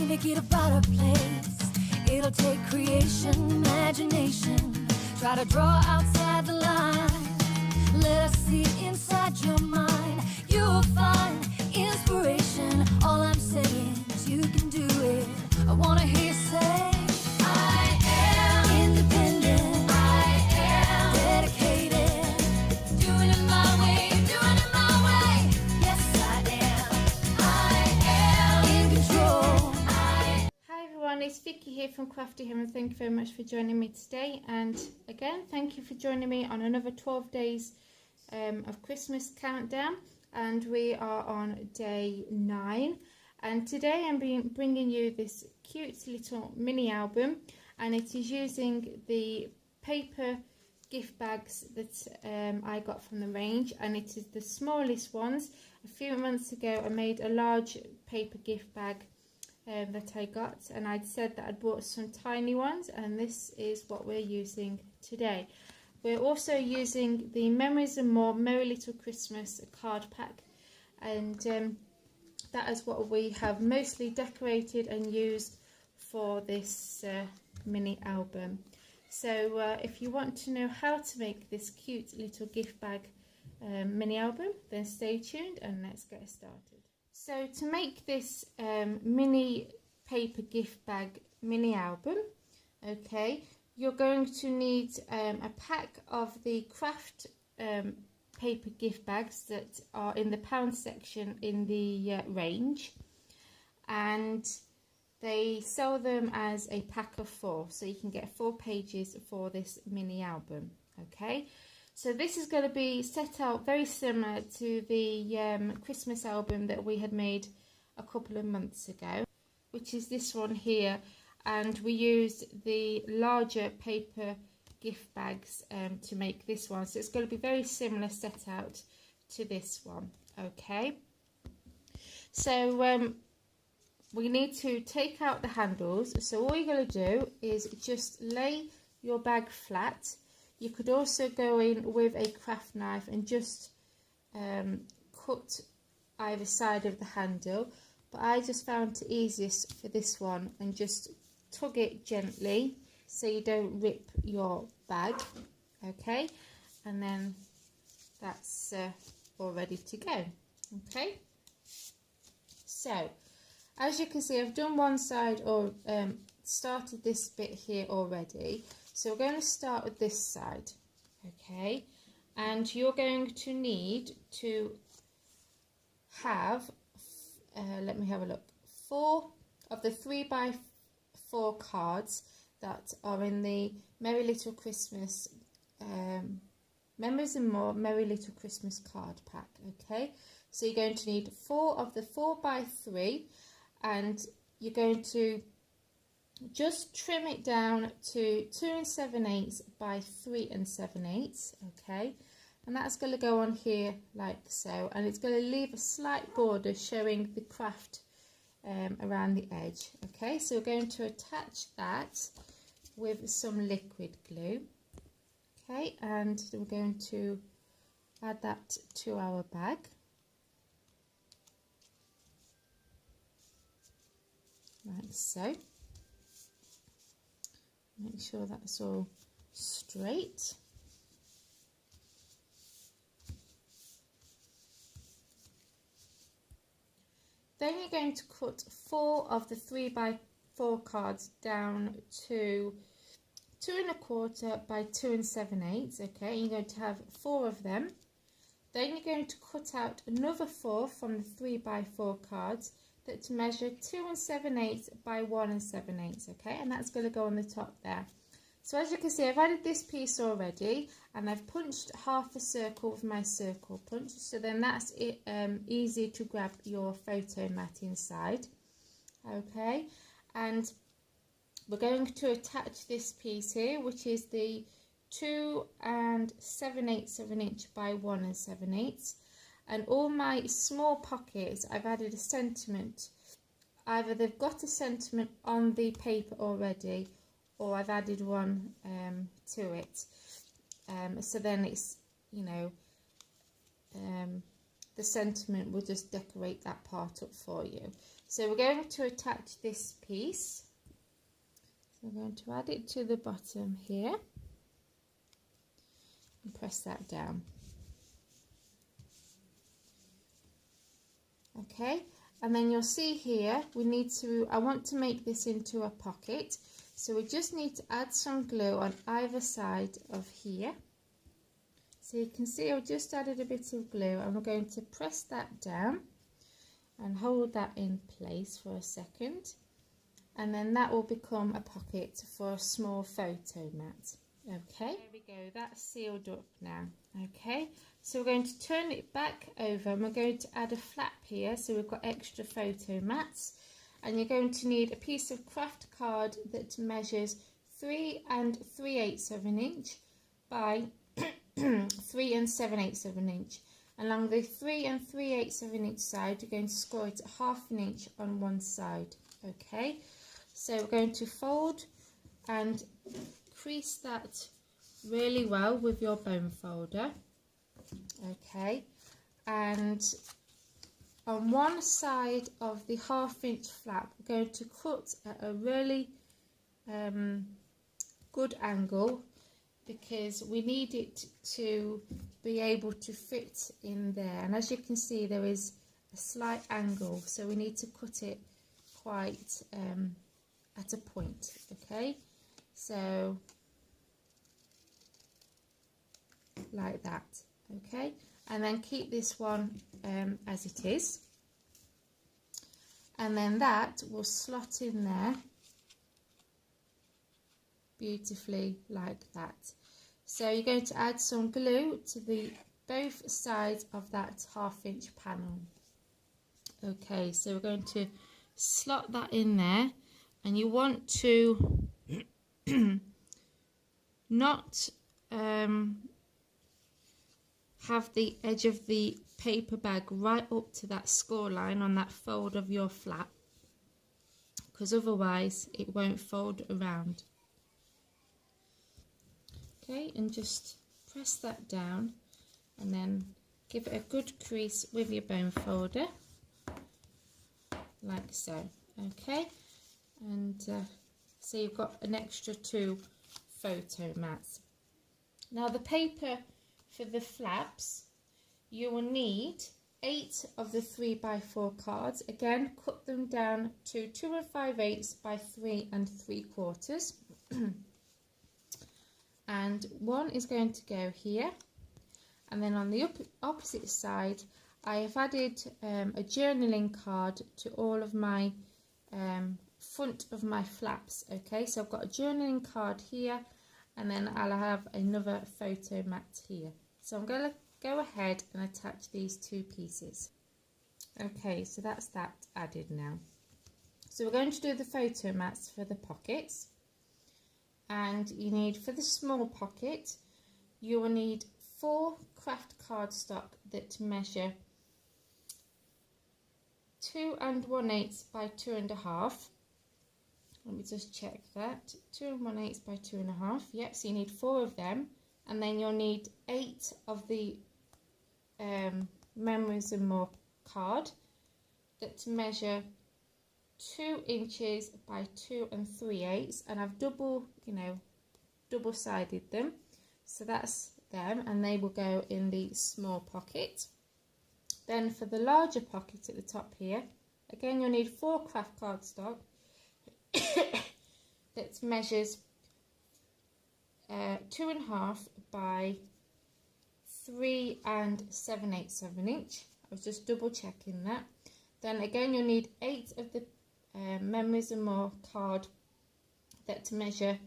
make it a better place. It'll take creation, imagination. Try to draw outside the line. Let us see inside your mind. You'll find inspiration. All I'm saying is you can do it. I wanna hear you say, I am independent. I am dedicated. Doing it my way, doing it my way. Yes, I am. I am in control. Hi everyone, it's Vicky here from Crafty Him, and thank you very much for joining me today. And again, thank you for joining me on another 12 days of Christmas countdown, and we are on day 9. And today I'm bringing you this cute little mini album, and it is using the paper gift bags that I got from the range, and it is the smallest ones. A few months ago I made a large paper gift bag that I got, and I'd said that I'd bought some tiny ones, and this is what we're using today. We're also using the Memories and More Merry Little Christmas card pack, and that is what we have mostly decorated and used for this mini album. So if you want to know how to make this cute little gift bag mini album, then stay tuned and let's get started. So to make this mini paper gift bag mini album, okay, you're going to need a pack of the craft paper gift bags that are in the pound section in the range, and they sell them as a pack of 4, so you can get 4 pages for this mini album. Okay, so this is going to be set out very similar to the Christmas album that we had made a couple of months ago, which is this one here, and we used the larger paper gift bags to make this one, so it's going to be very similar set out to this one. Okay, so we need to take out the handles, so all you're going to do is just lay your bag flat. You could also go in with a craft knife and just cut either side of the handle, but I just found it easiest for this one and just tug it gently so you don't rip your bag. Okay, and then that's all ready to go. Okay, so as you can see, I've done one side or started this bit here already, so we're going to start with this side. Okay, and you're going to need to have let me have a look, 4 of the 3x4 cards that are in the Merry Little Christmas Memories and More Merry Little Christmas card pack. Okay, so you're going to need 4 of the 4x3, and you're going to just trim it down to 2 7/8 by 3 7/8. Okay, and that's going to go on here like so, and it's going to leave a slight border showing the craft around the edge. Okay, so we're going to attach that with some liquid glue. Okay, and we're going to add that to our bag. Like so. Make sure that's all straight. Then you're going to cut 4 of the 3x4 cards down to 2 1/4 by 2 7/8. Okay, you're going to have 4 of them. Then you're going to cut out another 4 from the 3x4 cards that measure 2 7/8 by 1 7/8. Okay, and that's going to go on the top there. So as you can see, I've added this piece already, and I've punched half a circle with my circle punch, so then that's it, easy to grab your photo mat inside. Okay, and we're going to attach this piece here, which is the 2 7/8 of an inch by 1 7/8, and all my small pockets I've added a sentiment. Either they've got a sentiment on the paper already, or I've added one to it, so then it's, you know, the sentiment will just decorate that part up for you. So we're going to attach this piece. So I'm going to add it to the bottom here and press that down. Okay, and then you'll see here I want to make this into a pocket, so we just need to add some glue on either side of here. So you can see I've just added a bit of glue, and we're going to press that down and hold that in place for a second, and then that will become a pocket for a small photo mat. Okay, there we go, that's sealed up now. Okay, so we're going to turn it back over, and we're going to add a flap here, so we've got extra photo mats, and you're going to need a piece of craft card that measures 3 3/8 of an inch by 3 7/8 of an inch. Along the 3 3/8 of an inch side, you're going to score it at 1/2 inch on one side. Okay, so we're going to fold and crease that really well with your bone folder. Okay, and on one side of the 1/2 inch flap, we're going to cut at a really good angle, because we need it to be able to fit in there, and as you can see there is a slight angle, so we need to cut it quite at a point. Okay, so like that. Okay, and then keep this one as it is, and then that will slot in there beautifully like that. So you're going to add some glue to both sides of that 1/2 inch panel. Okay, so we're going to slot that in there, and you want to not have the edge of the paper bag right up to that score line on that fold of your flap, because otherwise it won't fold around. Okay, and just press that down, and then give it a good crease with your bone folder like so. Okay, and so you've got an extra 2 photo mats. Now the paper for the flaps, you will need 8 of the 3x4 cards. Again, cut them down to 2 5/8 by 3 3/4. And one is going to go here, and then on the opposite side I have added a journaling card to all of my front of my flaps. Okay, so I've got a journaling card here, and then I'll have another photo mat here. So I'm going to go ahead and attach these 2 pieces. Okay, so that's that added now. So we're going to do the photo mats for the pockets, and you need, for the small pocket, you will need 4 craft cardstock that measure 2 1/8 by 2 1/2. Let me just check that. 2 1/8 by 2 1/2. Yep, so you need 4 of them, and then you'll need 8 of the Memories and More card that measure 2 inches by 2 3/8, and I've double-sided them, so that's them, and they will go in the small pocket. Then for the larger pocket at the top here, again you'll need 4 craft cardstock that measures 2 1/2 by 3 7/8 of an inch. I was just double checking that. Then again you'll need 8 of the Memories and More card that measure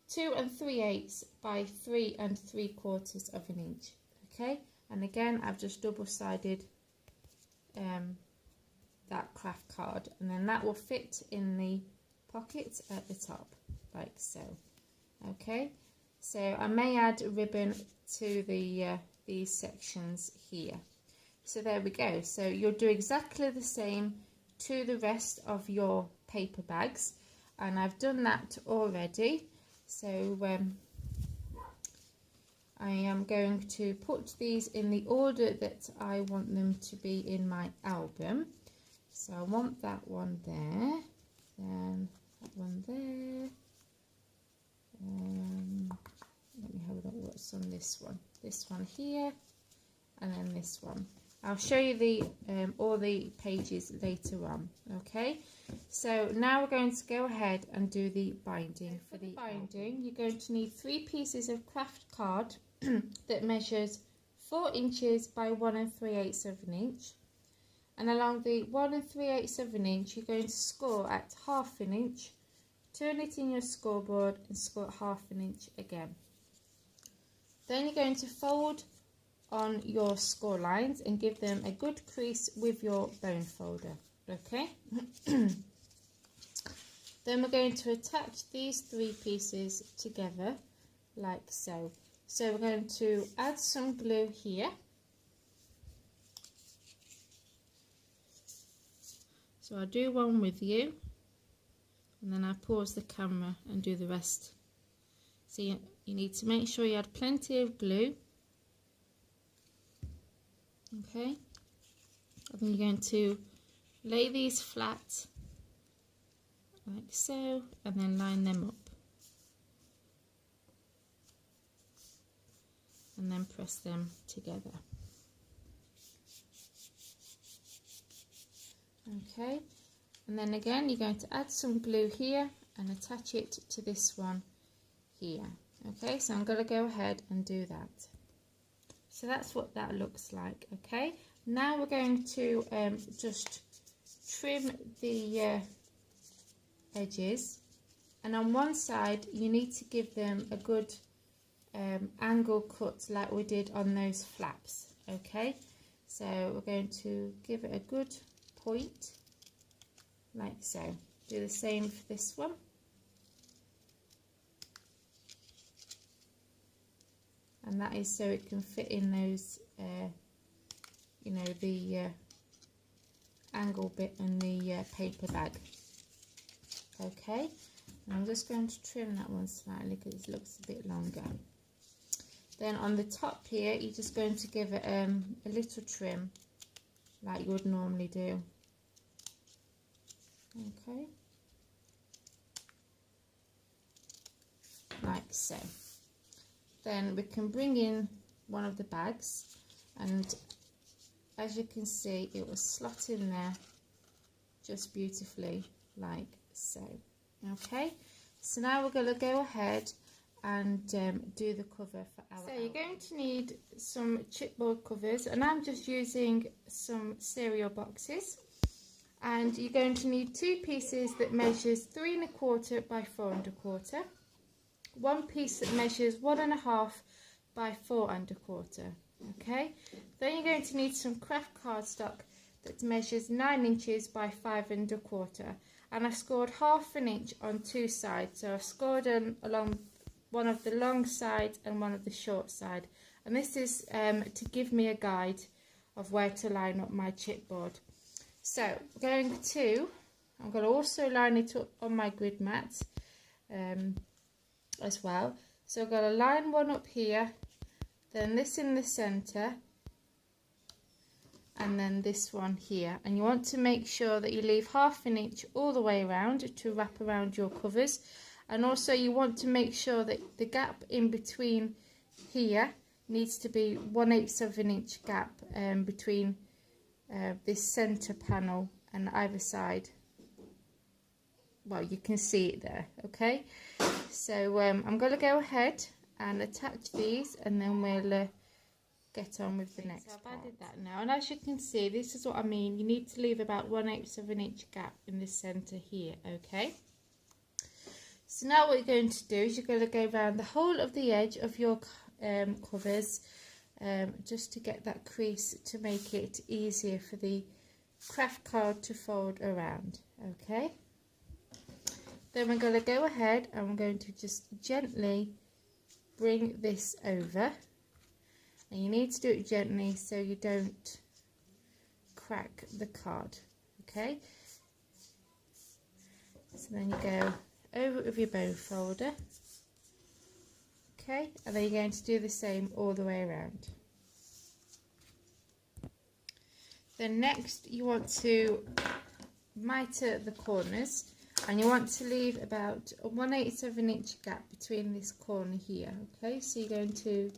2 3/8 by 3 3/4 of an inch. Okay, and again I've just double-sided that craft card, and then that will fit in the pocket at the top like so. Okay, so I may add ribbon to these sections here. So there we go. So you'll do exactly the same to the rest of your paper bags, and I've done that already. So I am going to put these in the order that I want them to be in my album. So I want that one there, then that one there. Let me have a look what's on this one here, and then this one. I'll show you the all the pages later on. Okay, so now we're going to go ahead and do the binding. For the binding, you're going to need 3 pieces of craft card that measures 4 inches by 1 3/8 of an inch, and along the 1 3/8 of an inch you're going to score at 1/2 an inch, turn it in your scoreboard and score at 1/2 an inch again. Then you're going to fold on your score lines and give them a good crease with your bone folder. Okay. Then we're going to attach these 3 pieces together like so. So we're going to add some glue here. So I'll do one with you, and then I pause the camera and do the rest. So you need to make sure you add plenty of glue. Okay, and then you're going to lay these flat like so, and then line them up, and then press them together. Okay, and then again you're going to add some glue here and attach it to this one here. Okay, so I'm going to go ahead and do that. So that's what that looks like. Okay, now we're going to just trim the edges, and on one side you need to give them a good angle cut like we did on those flaps. Okay, so we're going to give it a good point like so. Do the same for this one. And that is so it can fit in those, you know, the angle bit in the paper bag. Okay, and I'm just going to trim that one slightly because it looks a bit longer. Then on the top here, you're just going to give it a little trim like you would normally do. Okay, like so. Then we can bring in one of the bags, and as you can see it will slot in there just beautifully like so. Okay, so now we're going to go ahead and do the cover for our album. You're going to need some chipboard covers, and I'm just using some cereal boxes, and you're going to need 2 pieces that measures 3 1/4 by 4 1/4, 1 piece that measures 1 1/2 by 4 1/4. Okay, then you're going to need some craft cardstock that measures 9 inches by 5 1/4, and I've scored 1/2 an inch on 2 sides. So I've scored along one of the long side and one of the short side, and this is to give me a guide of where to line up my chipboard. So I'm going to also line it up on my grid mat as well. So I've got to line one up here, then this in the center, and then this one here. And you want to make sure that you leave 1/2 an inch all the way around to wrap around your covers. And also you want to make sure that the gap in between here needs to be 1/8 of an inch gap between this center panel and either side. Well, you can see it there. Okay, so I'm going to go ahead and attach these, and then we'll get on with the next part. I've added that now, and as you can see, this is what I mean. You need to leave about 1/8 of an inch gap in the center here. Okay, so now what you're going to do is you're going to go around the whole of the edge of your covers, just to get that crease to make it easier for the craft card to fold around. Okay, then we're going to go ahead and we're going to just gently bring this over, and you need to do it gently so you don't crack the card. Okay, so then you go over it with your bone folder. Okay, and then you're going to do the same all the way around. Then next you want to miter the corners, and you want to leave about a 1/8 of an inch gap between this corner here. Okay, so you're going to,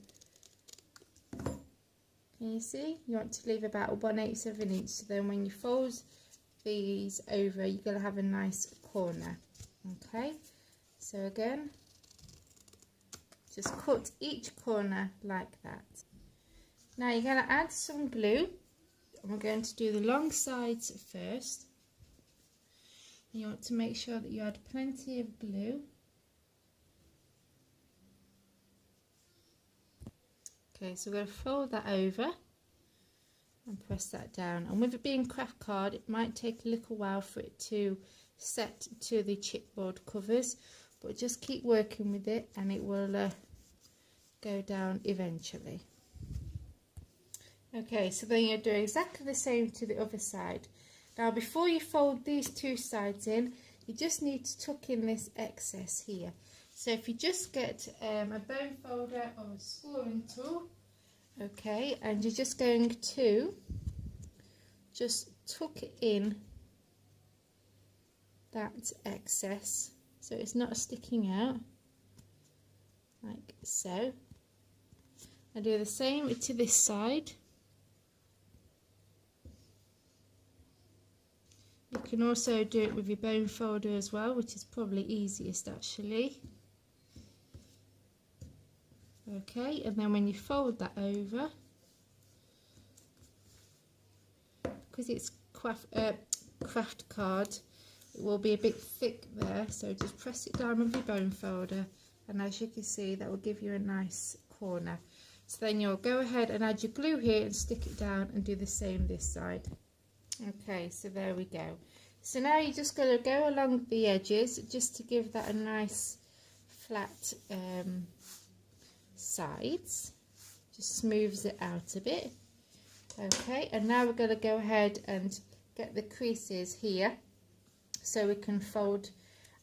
can you see? You want to leave about a 1/8 of an inch, so then when you fold these over, you're going to have a nice corner. Okay, so again, just cut each corner like that. Now you're going to add some glue, and we're going to do the long sides first. And you want to make sure that you add plenty of glue. Okay, so we're going to fold that over and press that down. And with it being craft card, it might take a little while for it to set to the chipboard covers, but just keep working with it and it will go down eventually. Okay, so then you're doing exactly the same to the other side. Now before you fold these two sides in, you just need to tuck in this excess here. So if you just get a bone folder or a scoring tool, okay, and you're just going to just tuck in that excess so it's not sticking out, like so. And do the same to this side. You can also do it with your bone folder as well, which is probably easiest actually. Okay, and then when you fold that over, because it's craft card, it will be a bit thick there, so just press it down with your bone folder, and as you can see, that will give you a nice corner. So then you'll go ahead and add your glue here and stick it down and do the same this side. Okay, so there we go. So now you're just going to go along the edges just to give that a nice flat sides. Just smooths it out a bit. Okay, and now we're going to go ahead and get the creases here so we can fold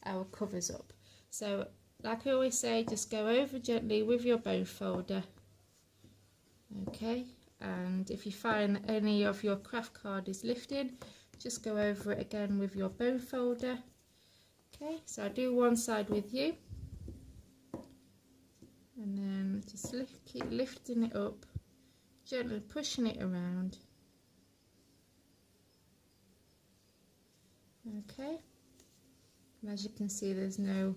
our covers up. So like I always say, just go over gently with your bone folder. Okay, and if you find any of your craft card is lifting, just go over it again with your bone folder. Okay, so I do one side with you, and then just keep lifting it up, gently pushing it around. Okay, and as you can see, there's no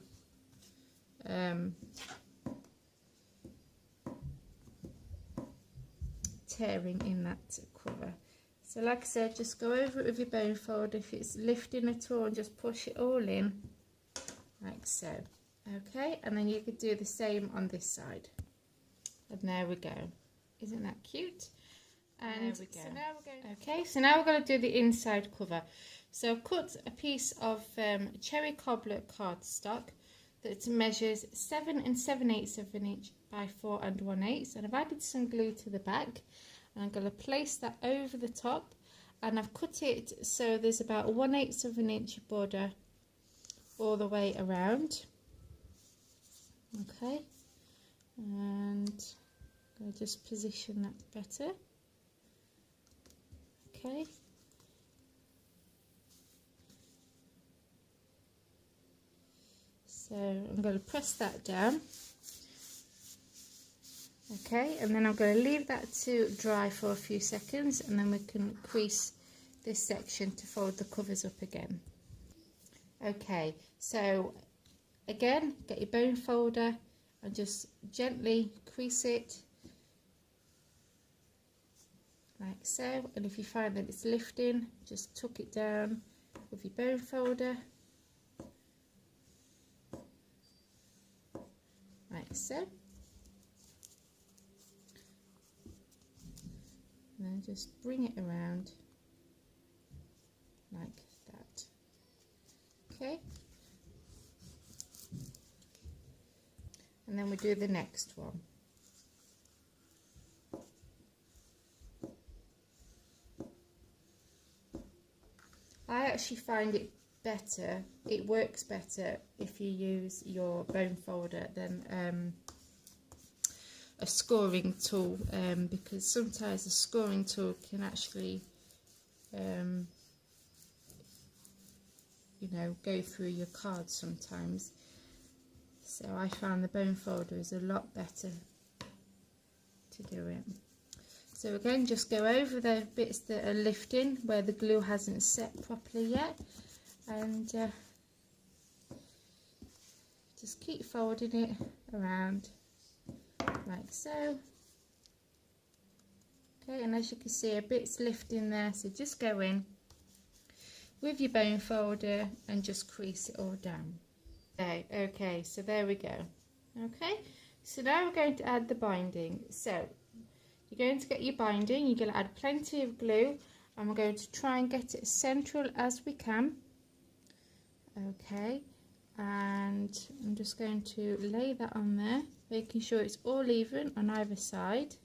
tearing in that cover. So like I said, just go over it with your bone folder. If it's lifting at all, just push it all in like so. Okay, and then you could do the same on this side. And there we go. Isn't that cute? And there we go. So now we're going, okay, so now we're going to do the inside cover. So cut a piece of cherry cobbler cardstock that measures 7 7/8 of an inch by 4 1/8, and I've added some glue to the back, and I'm going to place that over the top, and I've cut it so there's about 1/8 of an inch border all the way around. Okay, and I'm going to just position that better. Okay. So I'm going to press that down. Okay, and then I'm going to leave that to dry for a few seconds, and then we can crease this section to fold the covers up again. Okay, so again, get your bone folder and just gently crease it like so, and if you find that it's lifting, just tuck it down with your bone folder like so, and then just bring it around like that. Okay, and then we do the next one. I actually find it better, it works better if you use your bone folder than a scoring tool, because sometimes a scoring tool can actually you know, go through your cards sometimes. So I found the bone folder is a lot better to do it. So again, just go over the bits that are lifting where the glue hasn't set properly yet, and just keep folding it around like so. Okay, and as you can see, a bit's lifting there, so just go in with your bone folder and just crease it all down. Okay, so there we go. Okay, so now we're going to add the binding. So you're going to get your binding, you're going to add plenty of glue, and we're going to try and get it as central as we can. Okay, and I'm just going to lay that on there, making sure it's all even on either side.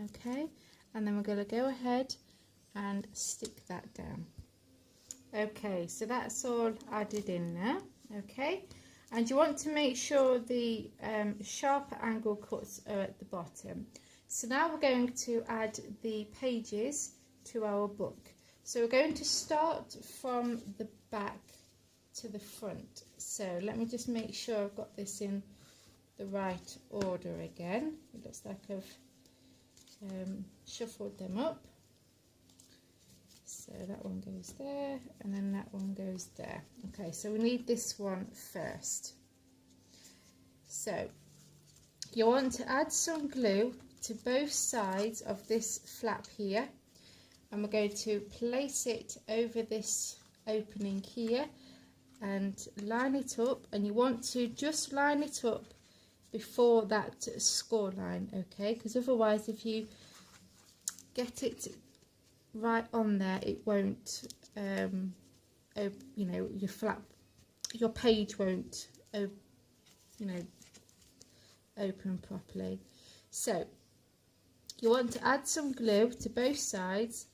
Okay, and then we're going to go ahead and stick that down. Okay, so that's all added in there. Okay, and you want to make sure the sharper angle cuts are at the bottom. So now we're going to add the pages to our book. So we're going to start from the back to the front. So let me just make sure I've got this in the right order again. It looks like I've shuffled them up. So that one goes there, and then that one goes there. Okay, so we need this one first. So you want to add some glue to both sides of this flap here, and we're going to place it over this opening here and line it up, and you want to just line it up before that score line, okay, because otherwise if you get it right on there, it won't you know, your page won't you know, open properly. So you want to add some glue to both sides,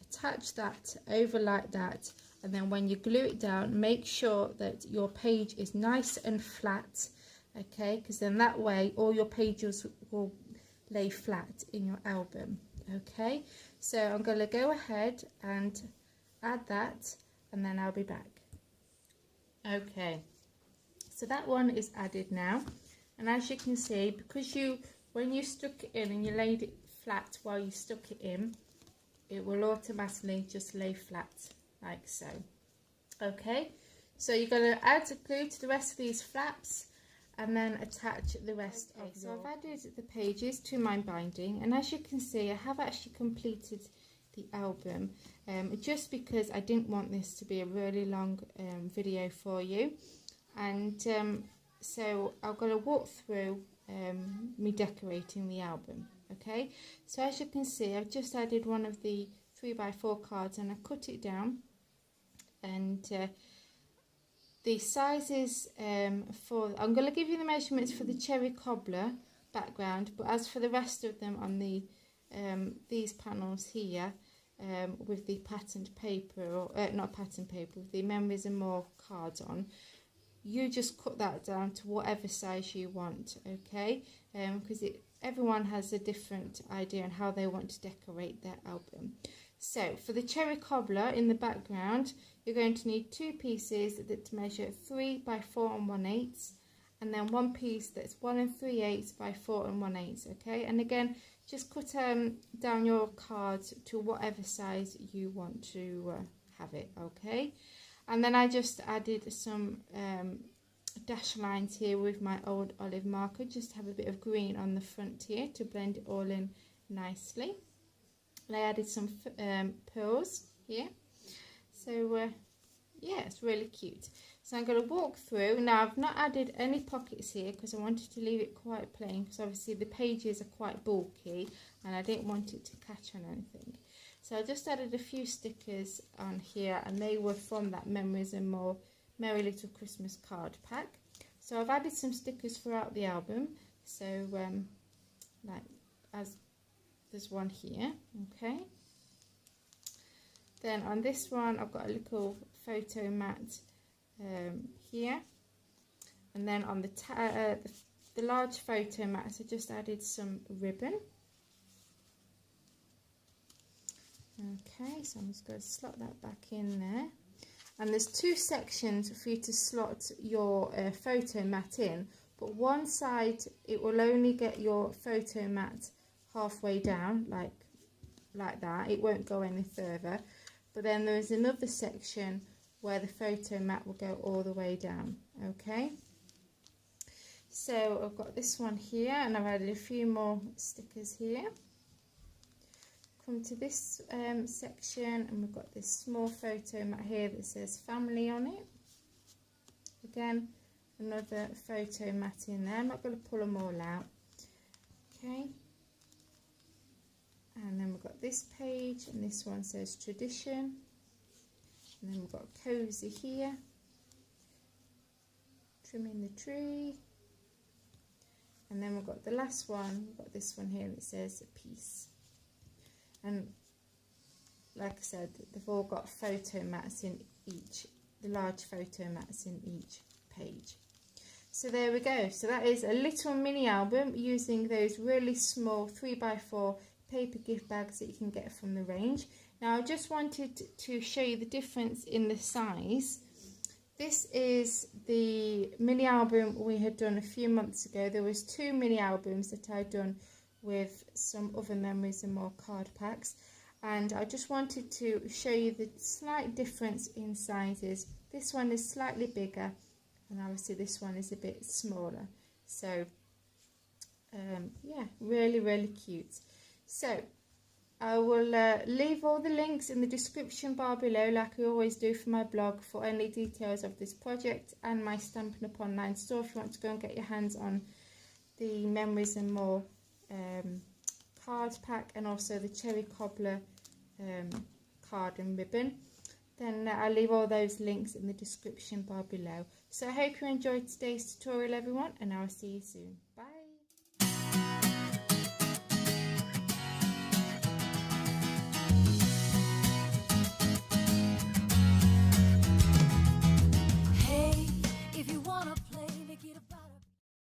attach that over like that, and then when you glue it down, make sure that your page is nice and flat, okay, because then that way all your pages will lay flat in your album. Okay, so I'm going to go ahead and add that, and then I'll be back. Okay, so that one is added now, and as you can see, because when you stuck it in and you laid it flat while you stuck it in, it will automatically just lay flat like so. Okay, so you're going to add glue to the rest of these flaps and then attach the rest of so I've added the pages to my binding, and as you can see, I have actually completed the album, just because I didn't want this to be a really long video for you, and so I'm going to walk through me decorating the album. Okay, so as you can see, I've just added one of the 3x4 cards and I cut it down, and the sizes for, I'm going to give you the measurements for the cherry cobbler background, but as for the rest of them on the these panels here, with the patterned paper, or not patterned paper, with the Memories and More cards on, you just cut that down to whatever size you want, okay, because everyone has a different idea on how they want to decorate their album. So for the cherry cobbler in the background, you're going to need two pieces that measure 3 by 4 1/8, and then one piece that's 1 3/8 by 4 1/8. Okay, and again, just cut down your cards to whatever size you want to have it. Okay, and then I just added some dash lines here with my old olive marker, just to have a bit of green on the front here to blend it all in nicely. And I added some pearls here, so yeah, it's really cute. So I'm going to walk through. Now I've not added any pockets here because I wanted to leave it quite plain, because obviously the pages are quite bulky and I didn't want it to catch on anything. So I just added a few stickers on here, and they were from that Memories and More Merry Little Christmas card pack. So I've added some stickers throughout the album, so like as there's one here, okay. Then on this one I've got a little photo mat here, and then on the large photo mat I just added some ribbon. Okay, so I'm just going to slot that back in there. And there's two sections for you to slot your photo mat in, but one side it will only get your photo mat halfway down, like that. It won't go any further. But then there's another section where the photo mat will go all the way down. Okay. So I've got this one here, and I've added a few more stickers here. Come to this section, and we've got this small photo mat here that says family on it. Again, another photo mat in there. I'm not going to pull them all out. Okay. And then we've got this page, and this one says tradition. And then we've got cozy here. Trimming the tree. And then we've got the last one, we've got this one here that says peace. And like I said, they've all got photo mats in each, the large photo mats in each page. So there we go. So that is a little mini album using those really small 3x4 paper gift bags that you can get from the range. Now I just wanted to show you the difference in the size. This is the mini album we had done a few months ago. There was 2 mini albums that I'd done with some other memories and more card packs, and I just wanted to show you the slight difference in sizes. This one is slightly bigger, and obviously this one is a bit smaller. So yeah, really cute. So I will leave all the links in the description bar below, like I always do for my blog, for any details of this project and my Stampin' Up! Online store if you want to go and get your hands on the Memories and More card pack, and also the Cherry Cobbler card and ribbon. Then I'll leave all those links in the description bar below. So I hope you enjoyed today's tutorial, everyone, and I'll see you soon. Bye.